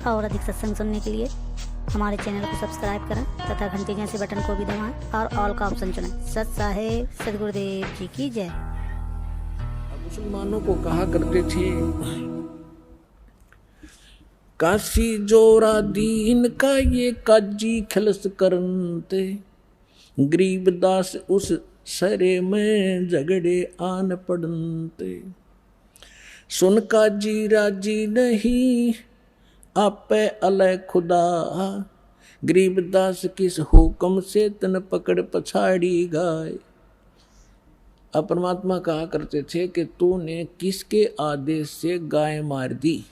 और अधिक सत्संग सुनने के लिए हमारे चैनल को सब्सक्राइब करें तथा घंटी जैसे बटन को भी दबाएं और ऑल का ऑप्शन चुनें। सत साहेब सदगुरुदेव जी की जय। मुसलमानों को कहा करते थे, काशी जोरा दीन का ये काजी खलस करनते, गरीबदास उस सरे में झगड़े आन पड़नते। सुन काजी राजी नहीं आपे अलय खुदा, गरीबदास किस हुक्म से तन पकड़ पछाड़ी गाय। अब परमात्मा कहा करते थे कि तूने किसके आदेश से गाय मार दी।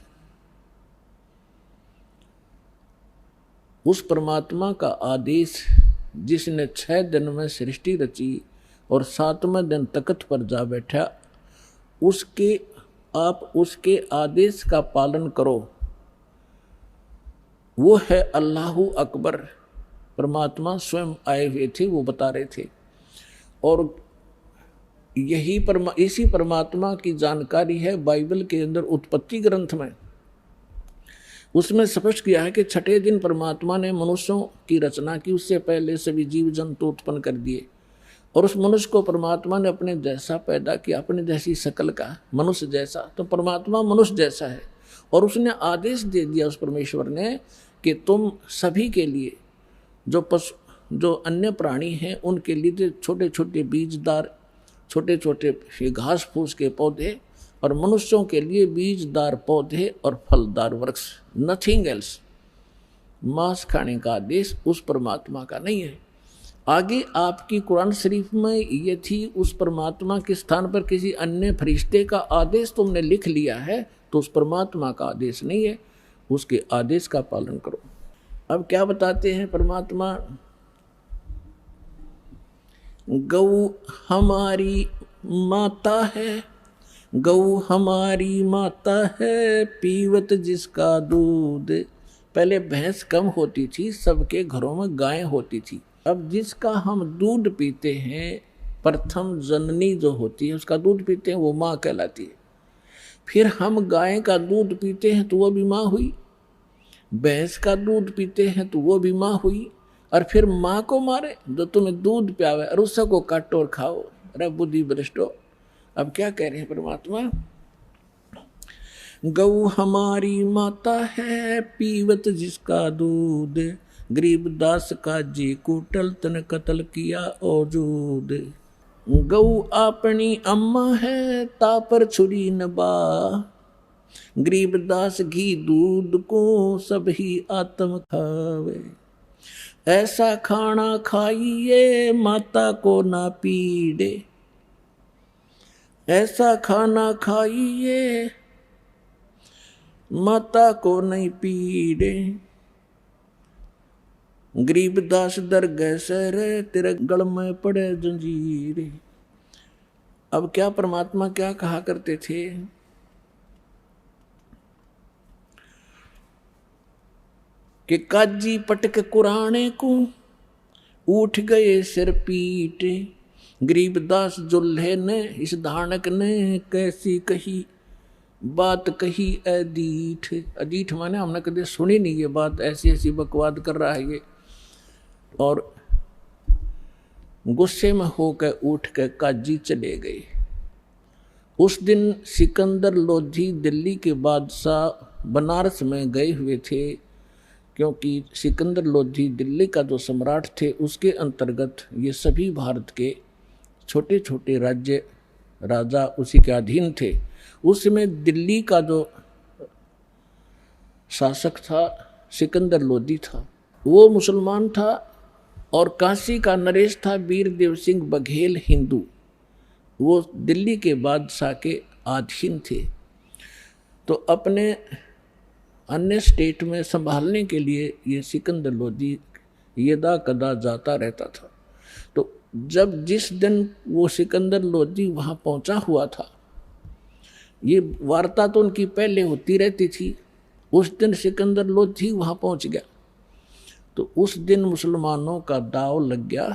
उस परमात्मा का आदेश जिसने 6 दिन में सृष्टि रची और 7वें दिन तख्त पर जा बैठा, आप उसके आदेश का पालन करो। वो है अल्लाहु अकबर। परमात्मा स्वयं आए हुए थे, वो बता रहे थे। और इसी परमात्मा की जानकारी है बाइबल के अंदर उत्पत्ति ग्रंथ में। उसमें स्पष्ट किया है कि 6ठे दिन परमात्मा ने मनुष्यों की रचना की, उससे पहले सभी जीव जंतु उत्पन्न कर दिए और उस मनुष्य को परमात्मा ने अपने जैसा पैदा किया, अपने जैसी शकल का, मनुष्य जैसा। तो परमात्मा मनुष्य जैसा है और उसने आदेश दे दिया उस परमेश्वर ने कि तुम सभी के लिए, जो अन्य प्राणी हैं उनके लिए छोटे छोटे बीजदार, छोटे छोटे घास फूस के पौधे, और मनुष्यों के लिए बीजदार पौधे और फलदार वृक्ष, नथिंग एल्स। मांस खाने का आदेश उस परमात्मा का नहीं है। आगे आपकी कुरान शरीफ में ये थी, उस परमात्मा के स्थान पर किसी अन्य फरिश्ते का आदेश तुमने लिख लिया है, तो उस परमात्मा का आदेश नहीं है, उसके आदेश का पालन करो। अब क्या बताते हैं परमात्मा, गौ हमारी माता है, गौ हमारी माता है, पीवत जिसका दूध। पहले भैंस कम होती थी, सबके घरों में गाय होती थी। अब जिसका हम दूध पीते हैं, प्रथम जननी जो होती है उसका दूध पीते हैं, वो माँ कहलाती है। फिर हम गाय का दूध पीते हैं तो वो भी माँ हुई, भैंस का दूध पीते हैं तो वो भी माँ हुई, और फिर माँ को मारे जो तुम्हें दूध प्यावे और उसको काटो और खाओ। अरे बुद्धि भ्रष्टो। अब क्या कह रहे हैं परमात्मा, गौ हमारी माता है, पीवत जिसका दूध, गरीबदास का जी कुटल तन कत्ल किया औजूद। गौ अपनी अम्मा है, तापर छुरी नबा, गरीबदास घी दूध को सभी आत्म खावे। ऐसा खाना खाइए माता को ना पीड़े, ऐसा खाना खाइए माता को नहीं पीड़े। गरीबदास दरगह सर तेरे गल में पड़े जंजीरे। अब क्या परमात्मा क्या कहा करते थे, कि काजी पटक कुराने को उठ गए सिर पीटे, गरीबदास जुल्हे ने इस धानक ने कैसी कही बात कही अदीठ। अदीठ माने हमने कभी सुनी नहीं ये बात, ऐसी ऐसी बकवाद कर रहा है ये। और गुस्से में होकर उठ कर काजी चले गए। उस दिन सिकंदर लोधी दिल्ली के बादशाह बनारस में गए हुए थे, क्योंकि सिकंदर लोधी दिल्ली का जो सम्राट थे उसके अंतर्गत ये सभी भारत के छोटे छोटे राज्य राजा उसी के अधीन थे। उसमें दिल्ली का जो शासक था सिकंदर लोधी था, वो मुसलमान था, और काशी का नरेश था वीरदेव सिंह बघेल हिंदू, वो दिल्ली के बादशाह के अधीन थे। तो अपने अन्य स्टेट में संभालने के लिए ये सिकंदर लोधी यदा कदा जाता रहता था। तो जिस दिन वो सिकंदर लोधी वहाँ पहुँचा हुआ था, ये वार्ता तो उनकी पहले होती रहती थी, उस दिन सिकंदर लोधी वहाँ पहुँच गया। तो उस दिन मुसलमानों का दाव लग गया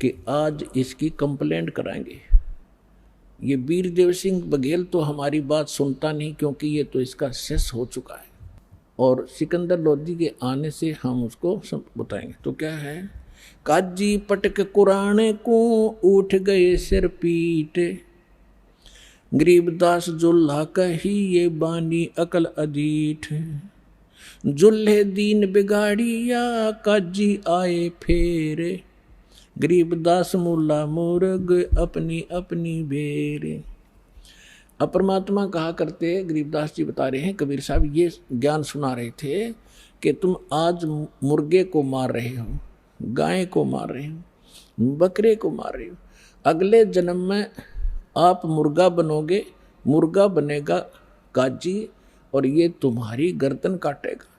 कि आज इसकी कंप्लेंट कराएंगे। ये वीरदेव सिंह बघेल तो हमारी बात सुनता नहीं, क्योंकि ये तो इसका शेष हो चुका है। और सिकंदर लोधी के आने से हम उसको सब बताएंगे। तो क्या है, काजी पटक कुराने को उठ गए सिर पीट, गरीबदास जुल्हा कही ये बानी अकल अदीठ, जुल्हे दीन बिगाड़िया काजी आए फेरे, गरीबदास मुल्ला मुर्ग अपनी अपनी बेरे। अब परमात्मा कहा करते, गरीबदास जी बता रहे हैं, कबीर साहब ये ज्ञान सुना रहे थे कि तुम आज मुर्गे को मार रहे हो, गाय को मार रहे हो, बकरे को मार रहे हो, अगले जन्म में आप मुर्गा बनोगे, मुर्गा बनेगा काजी और ये तुम्हारी गर्दन काटेगा।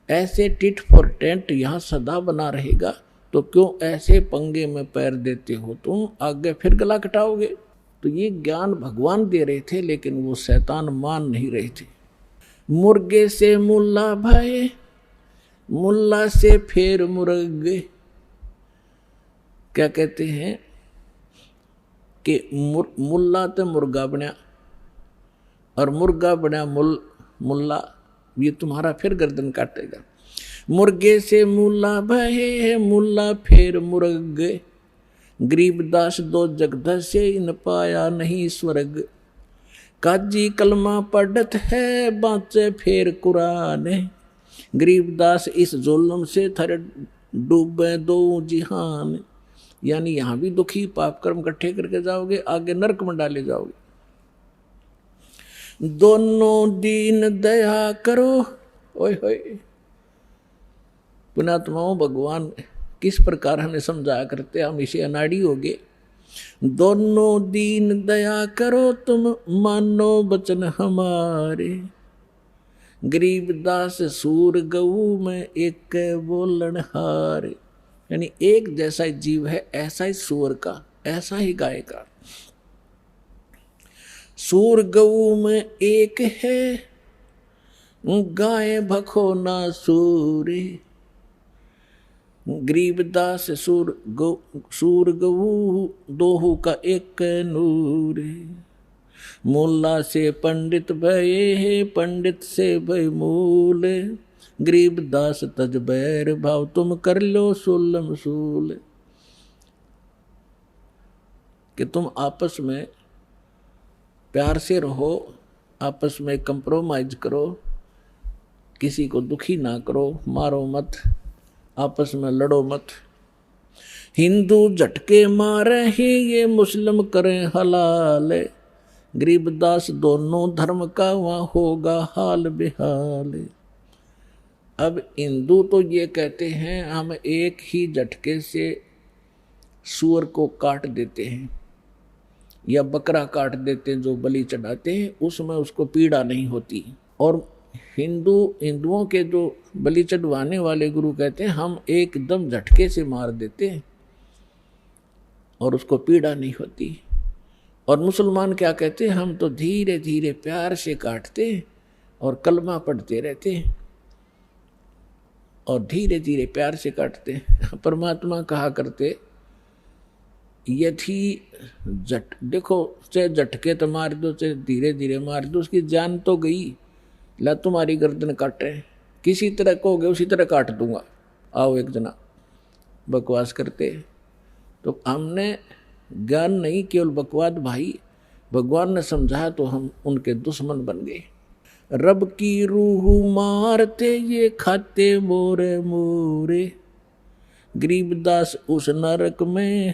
ऐसे टिट फॉर टेंट यहाँ सदा बना रहेगा, तो क्यों ऐसे पंगे में पैर देते हो तुम, आगे फिर गला कटाओगे। तो ये ज्ञान भगवान दे रहे थे, लेकिन वो शैतान मान नहीं रहे थे। मुर्गे से मुल्ला भाई, मुल्ला से फिर मुर्गे। क्या कहते हैं कि मुल्ला तो मुर्गा बना और मुर्गा बना मुल्ला, ये तुम्हारा फिर गर्दन काटेगा। मुर्गे से मुल्ला भाई, मुल्ला फिर मुर्गे, गरीबदास दो जगदश से इन पाया नहीं स्वर्ग, काजी कलमा पढ़त है बाँचे फिर कुरान, गरीबदास इस जुल्म से थर डूबे दो जिहान। यानी यहाँ भी दुखी पाप कर्म इकट्ठे करके जाओगे, आगे नरक में डाले जाओगे। दोनों दीन दया करो, ओए होए पुणात्माओं, भगवान किस प्रकार हमें समझाया करते, हम इसे अनाड़ी हो गए। दोनों दीन दया करो तुम मानो बचन हमारे, गरीबदास सूर गऊ में एक बोलन हारे। यानी एक जैसा जीव है, ऐसा ही सूर का, ऐसा ही गाय का। सूर गऊ में एक है, गाय भखो ना सूरे, गरीबदास सूर गऊ दोहू का एक नूर, मुल्ला से पंडित भये पंडित से भय मूल, गरीबदास तज बैर भाव तुम कर लो सुलम सूल। कि तुम आपस में प्यार से रहो, आपस में कंप्रोमाइज करो, किसी को दुखी ना करो, मारो मत, आपस में लड़ो मत। हिंदू झटके मारे ही ये मुस्लिम करें हलाल, गरीबदास दोनों धर्म का वहाँ होगा हाल बेहाल। अब हिंदू तो ये कहते हैं हम एक ही झटके से सूअर को काट देते हैं या बकरा काट देते हैं, जो बलि चढ़ाते हैं उसमें उसको पीड़ा नहीं होती। और हिंदुओं के जो बलि चढ़वाने वाले गुरु कहते हैं हम एकदम झटके से मार देते हैं और उसको पीड़ा नहीं होती। और मुसलमान क्या कहते हैं, हम तो धीरे धीरे प्यार से काटते हैं और कलमा पढ़ते रहते हैं और धीरे धीरे प्यार से काटते हैं। परमात्मा कहा करते, यदि देखो चाहे झटके तो मार दो, चाहे धीरे धीरे मार दो, उसकी जान तो गई। ला तुम्हारी गर्दन काटे, किसी तरह कहोगे उसी तरह काट दूंगा, आओ एक जना। बकवास करते। तो हमने ज्ञान नहीं, केवल बकवाद भाई। भगवान ने समझाया तो हम उनके दुश्मन बन गए। रब की रूह मारते ये खाते मोरे मोरे, गरीबदास उस नरक में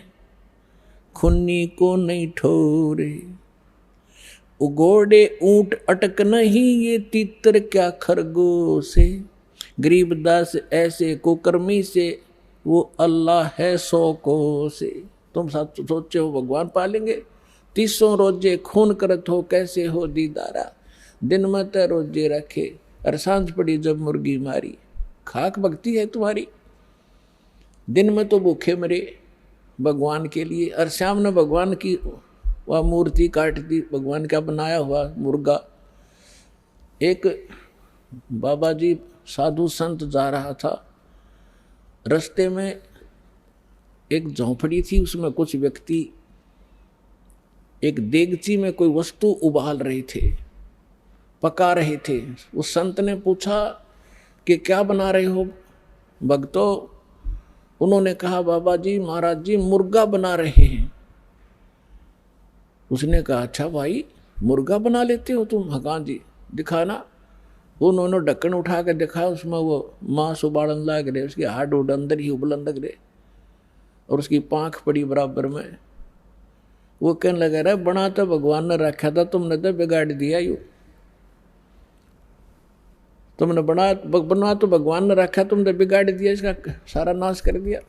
खुन्नी को नहीं ठोरे। उगोड़े ऊंट अटक नहीं ये तीतर क्या खरगोश है, गरीबदास ऐसे कुकर्मी से वो अल्लाह है 100 कोस। तुम सोचे हो भगवान पालेंगे, 300 रोजे खून करत हो कैसे हो दीदारा, दिन में तो रोजे रखे और सांझ पड़ी जब मुर्गी मारी। खाक भक्ति है तुम्हारी, दिन में तो भूखे मरे भगवान के लिए, और शाम ने भगवान की वह मूर्ति काट दी, भगवान का बनाया हुआ मुर्गा। एक बाबा जी साधु संत जा रहा था, रास्ते में एक झोंपड़ी थी, उसमें कुछ व्यक्ति एक देगची में कोई वस्तु उबाल रहे थे, पका रहे थे। उस संत ने पूछा कि क्या बना रहे हो भक्तों? उन्होंने कहा बाबा जी महाराज जी मुर्गा बना रहे हैं। उसने कहा अच्छा भाई मुर्गा बना लेते हो तुम? हाँ जी दिखाना। उन्होंने ढक्कन उठा कर दिखाया, उसमें वो मांस उबालन लग रहे, उसकी हाड उड अंदर ही उबलन लग रहे और उसकी पांख पड़ी बराबर में। वो कहने लगा रहा बना तो भगवान ने रखा था, तुमने तो बिगाड़ दिया। यू तुमने बना तो भगवान ने रखा, तुमने बिगाड़ दिया, इसका सारा नाश कर दिया।